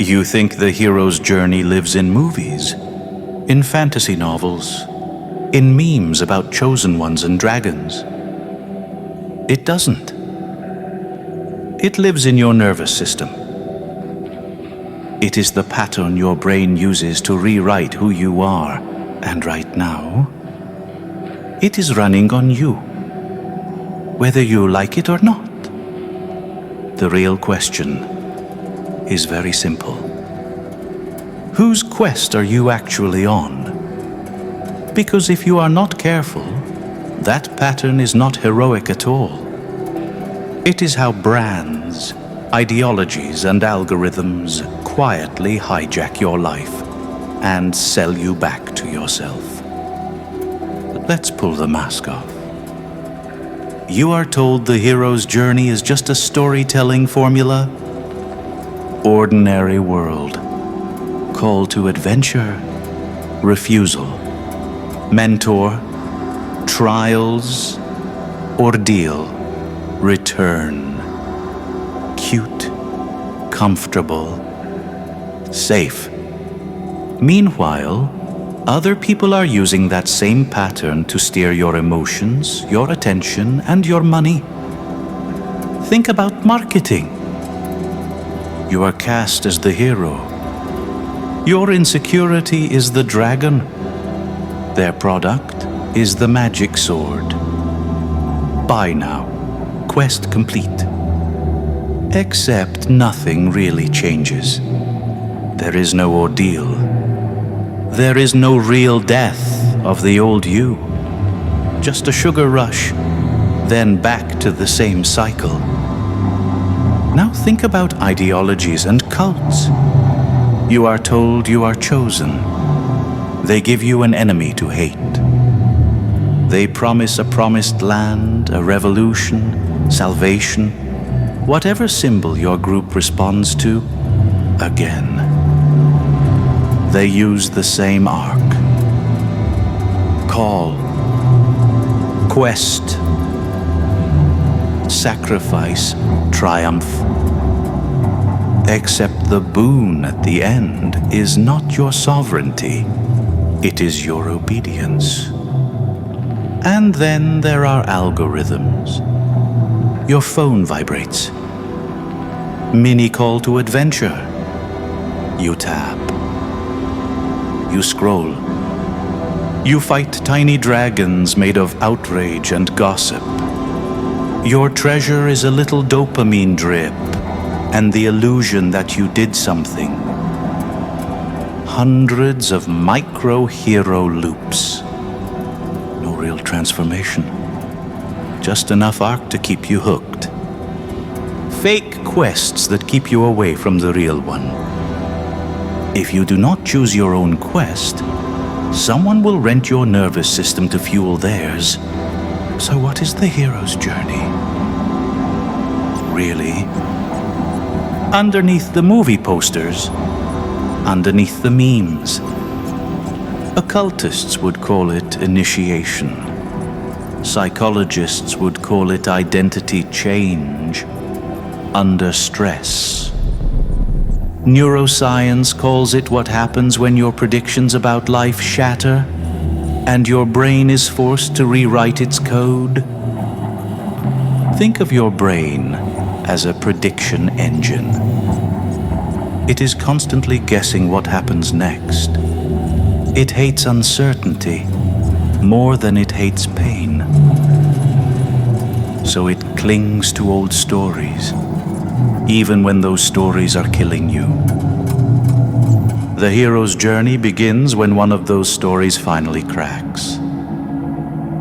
You think the hero's journey lives in movies, in fantasy novels, in memes about chosen ones and dragons. It doesn't. It lives in your nervous system. It is the pattern your brain uses to rewrite who you are, and right now, it is running on you, whether you like it or not. The real question is very simple. Whose quest are you actually on? Because if you are not careful, that pattern is not heroic at all. It is how brands, ideologies, and algorithms quietly hijack your life and sell you back to yourself. Let's pull the mask off. You are told the hero's journey is just a storytelling formula. Ordinary world. Call to adventure. Refusal. Mentor. Trials. Ordeal. Return. Cute. Comfortable. Safe. Meanwhile, other people are using that same pattern to steer your emotions, your attention, and your money. Think about marketing. You are cast as the hero. Your insecurity is the dragon. Their product is the magic sword. Buy now. Quest complete. Except nothing really changes. There is no ordeal. There is no real death of the old you. Just a sugar rush, then back to the same cycle. Now think about ideologies and cults. You are told you are chosen. They give you an enemy to hate. They promise a promised land, a revolution, salvation, whatever symbol your group responds to, again. They use the same arc. Call. Quest. Sacrifice. Triumph. Except the boon at the end is not your sovereignty. It is your obedience. And then there are algorithms. Your phone vibrates. Mini call to adventure. You tap. You scroll. You fight tiny dragons made of outrage and gossip. Your treasure is a little dopamine drip and the illusion that you did something. Hundreds of micro-hero loops. No real transformation. Just enough arc to keep you hooked. Fake quests that keep you away from the real one. If you do not choose your own quest, someone will rent your nervous system to fuel theirs. So what is the hero's journey? Really? Underneath the movie posters, underneath the memes. Occultists would call it initiation. Psychologists would call it identity change, under stress. Neuroscience calls it what happens when your predictions about life shatter and your brain is forced to rewrite its code. Think of your brain as a prediction engine. It is constantly guessing what happens next. It hates uncertainty more than it hates pain. So it clings to old stories, even when those stories are killing you. The hero's journey begins when one of those stories finally cracks.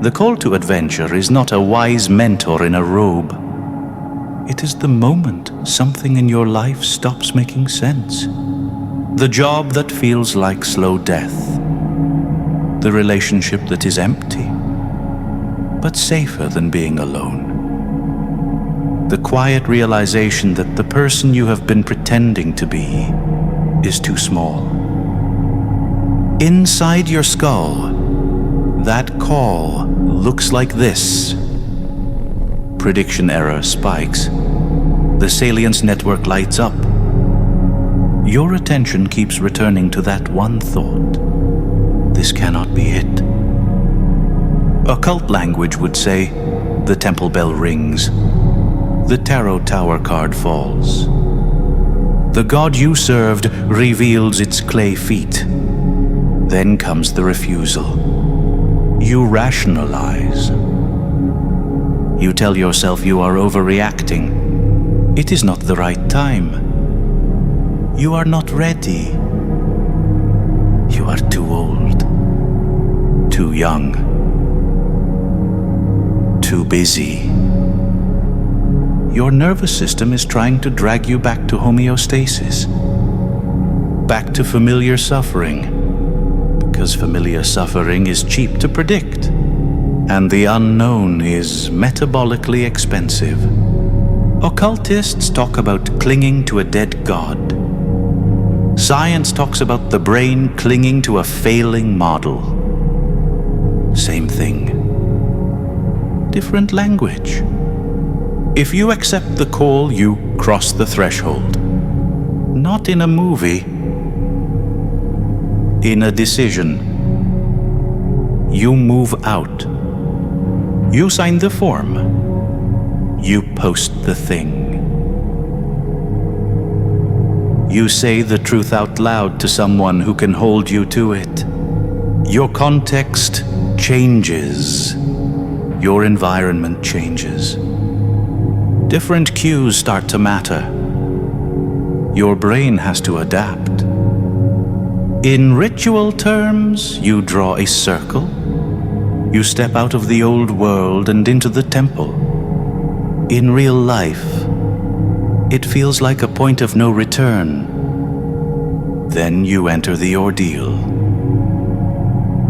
The call to adventure is not a wise mentor in a robe. It is the moment something in your life stops making sense. The job that feels like slow death. The relationship that is empty, but safer than being alone. The quiet realization that the person you have been pretending to be is too small. Inside your skull, that call looks like this. Prediction error spikes. The salience network lights up. Your attention keeps returning to that one thought. This cannot be it. Occult language would say, the temple bell rings. The tarot tower card falls. The god you served reveals its clay feet. Then comes the refusal. You rationalize. You tell yourself you are overreacting. It is not the right time. You are not ready. You are too old. Too young. Too busy. Your nervous system is trying to drag you back to homeostasis. Back to familiar suffering. Because familiar suffering is cheap to predict. And the unknown is metabolically expensive. Occultists talk about clinging to a dead god. Science talks about the brain clinging to a failing model. Same thing. Different language. If you accept the call, you cross the threshold. Not in a movie. In a decision. You move out. You sign the form. You post the thing. You say the truth out loud to someone who can hold you to it. Your context changes. Your environment changes. Different cues start to matter. Your brain has to adapt. In ritual terms, you draw a circle. You step out of the old world and into the temple. In real life, it feels like a point of no return. Then you enter the ordeal.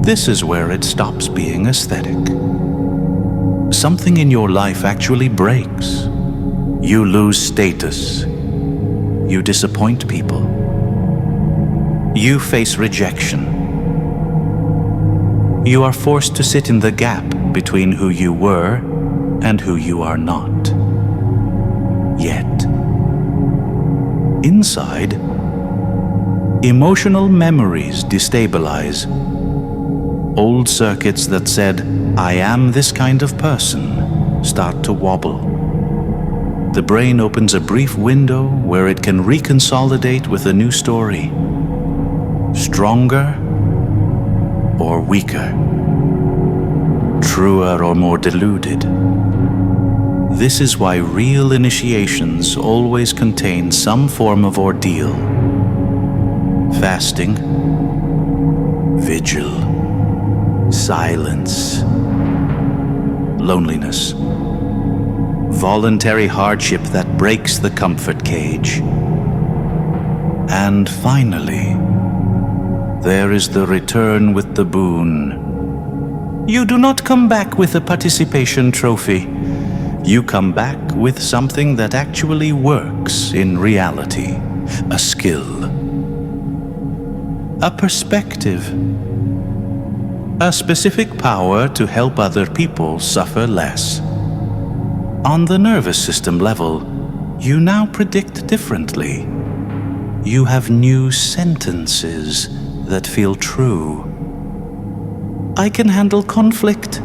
This is where it stops being aesthetic. Something in your life actually breaks. You lose status. You disappoint people. You face rejection. You are forced to sit in the gap between who you were and who you are not. Yet, inside, emotional memories destabilize. Old circuits that said, I am this kind of person, start to wobble. The brain opens a brief window where it can reconsolidate with a new story. Stronger or weaker. Truer or more deluded. This is why real initiations always contain some form of ordeal. Fasting, vigil, silence, loneliness, voluntary hardship that breaks the comfort cage. And finally, there is the return with the boon. You do not come back with a participation trophy. You come back with something that actually works in reality. A skill. A perspective. A specific power to help other people suffer less. On the nervous system level, you now predict differently. You have new sentences that feel true. I can handle conflict.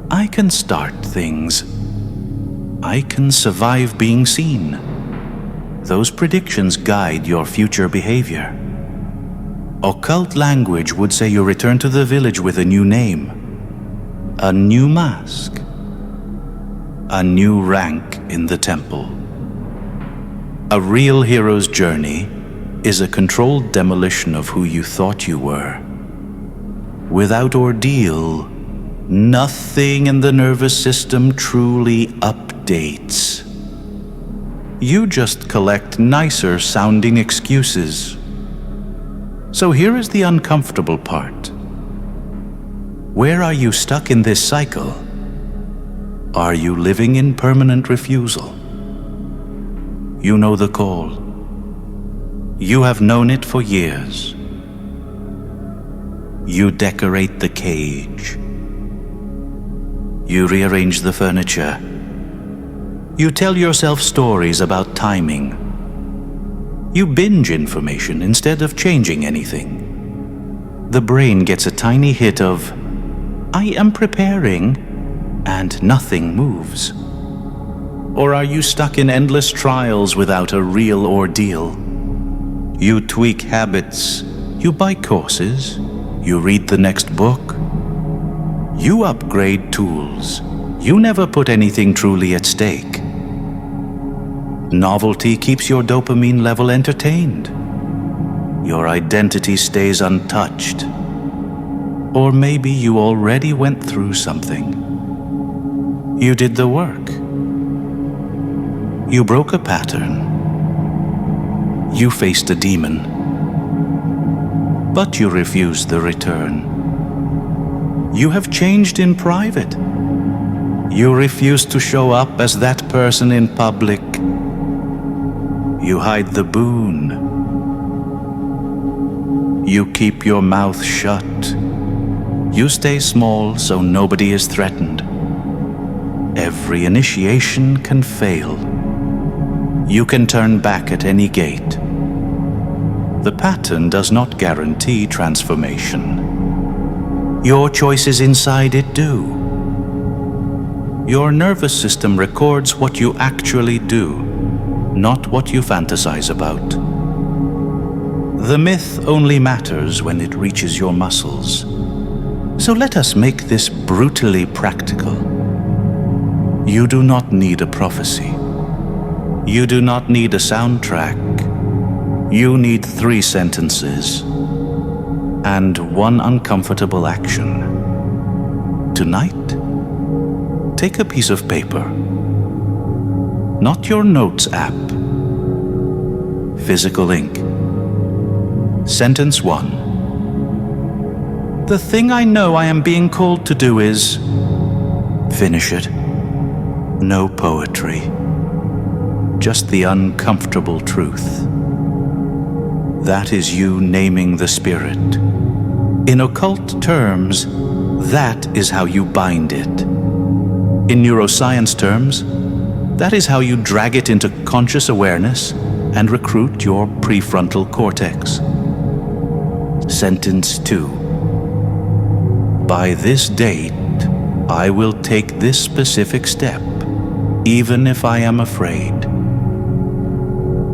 I can start things. I can survive being seen. Those predictions guide your future behavior. Occult language would say you return to the village with a new name, a new mask, a new rank in the temple. A real hero's journey is a controlled demolition of who you thought you were. Without ordeal, nothing in the nervous system truly updates. You just collect nicer sounding excuses. So here is the uncomfortable part. Where are you stuck in this cycle? Are you living in permanent refusal? You know the call. You have known it for years. You decorate the cage. You rearrange the furniture. You tell yourself stories about timing, You binge information instead of changing anything. The brain gets a tiny hit of, "I am preparing," and nothing moves. Or are you stuck in endless trials without a real ordeal? You tweak habits, you buy courses, you read the next book. You upgrade tools. You never put anything truly at stake. Novelty keeps your dopamine level entertained. Your identity stays untouched. Or maybe you already went through something. You did the work. You broke a pattern. You faced a demon. But you refused the return. You have changed in private. You refuse to show up as that person in public. You hide the boon. You keep your mouth shut. You stay small so nobody is threatened. Every initiation can fail. You can turn back at any gate. The pattern does not guarantee transformation. Your choices inside it do. Your nervous system records what you actually do, not what you fantasize about. The myth only matters when it reaches your muscles. So let us make this brutally practical. You do not need a prophecy. You do not need a soundtrack. You need 3 sentences and 1 uncomfortable action. Tonight, take a piece of paper. Not your notes app. Physical ink. Sentence 1. The thing I know I am being called to do is... Finish it. No poetry. Just the uncomfortable truth. That is you naming the spirit. In occult terms, that is how you bind it. In neuroscience terms, that is how you drag it into conscious awareness and recruit your prefrontal cortex. Sentence 2. By this date, I will take this specific step, even if I am afraid.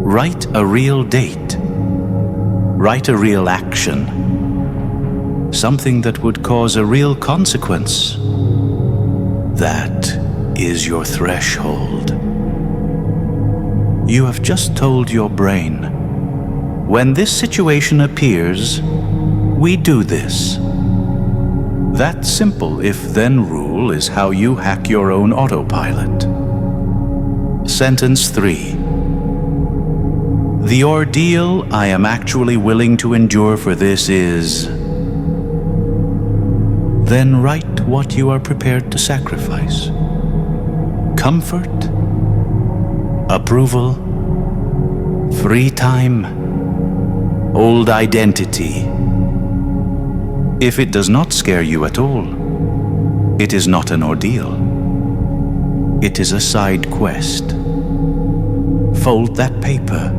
Write a real date. Write a real action. Something that would cause a real consequence. That is your threshold. You have just told your brain, when this situation appears, we do this. That simple if-then rule is how you hack your own autopilot. Sentence 3. The ordeal I am actually willing to endure for this is... Then write what you are prepared to sacrifice. Comfort, approval, free time, old identity. If it does not scare you at all, it is not an ordeal. It is a side quest. Fold that paper.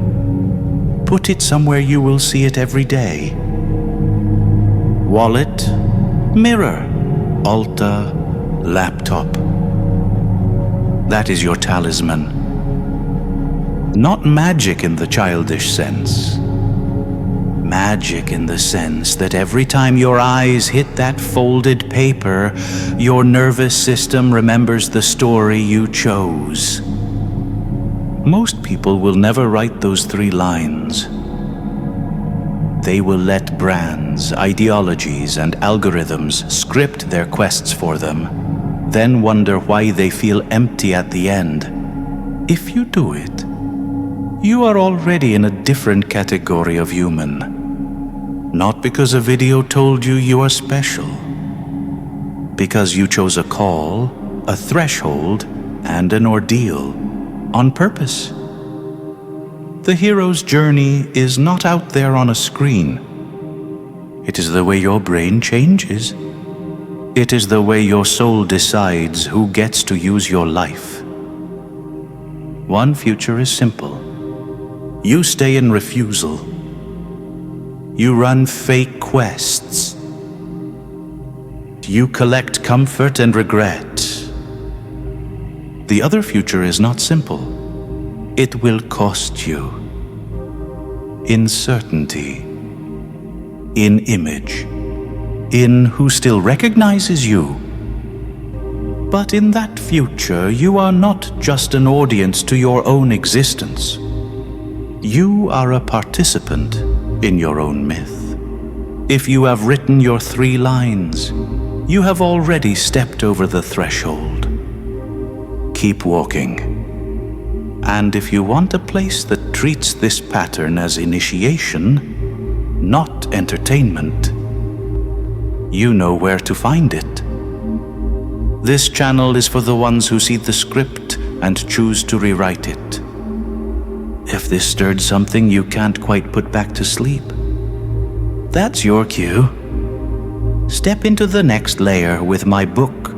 Put it somewhere you will see it every day. Wallet, mirror, altar, laptop. That is your talisman. Not magic in the childish sense. Magic in the sense that every time your eyes hit that folded paper, your nervous system remembers the story you chose. Most people will never write those 3 lines. They will let brands, ideologies, and algorithms script their quests for them, then wonder why they feel empty at the end. If you do it, you are already in a different category of human. Not because a video told you you are special. Because you chose a call, a threshold, and an ordeal on purpose. The hero's journey is not out there on a screen. It is the way your brain changes. It is the way your soul decides who gets to use your life. One future is simple. You stay in refusal. You run fake quests. You collect comfort and regret. The other future is not simple. It will cost you. In certainty. In image. In who still recognizes you. But in that future, you are not just an audience to your own existence. You are a participant in your own myth. If you have written your 3 lines, you have already stepped over the threshold. Keep walking. And if you want a place that treats this pattern as initiation, not entertainment, you know where to find it. This channel is for the ones who see the script and choose to rewrite it. If this stirred something you can't quite put back to sleep, that's your cue. Step into the next layer with my book,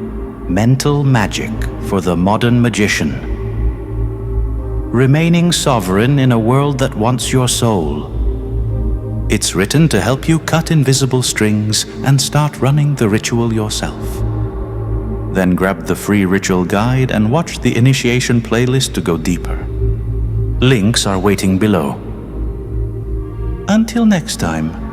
Mental Magic for the Modern Magician. Remaining sovereign in a world that wants your soul. It's written to help you cut invisible strings and start running the ritual yourself. Then grab the free ritual guide and watch the initiation playlist to go deeper. Links are waiting below. Until next time.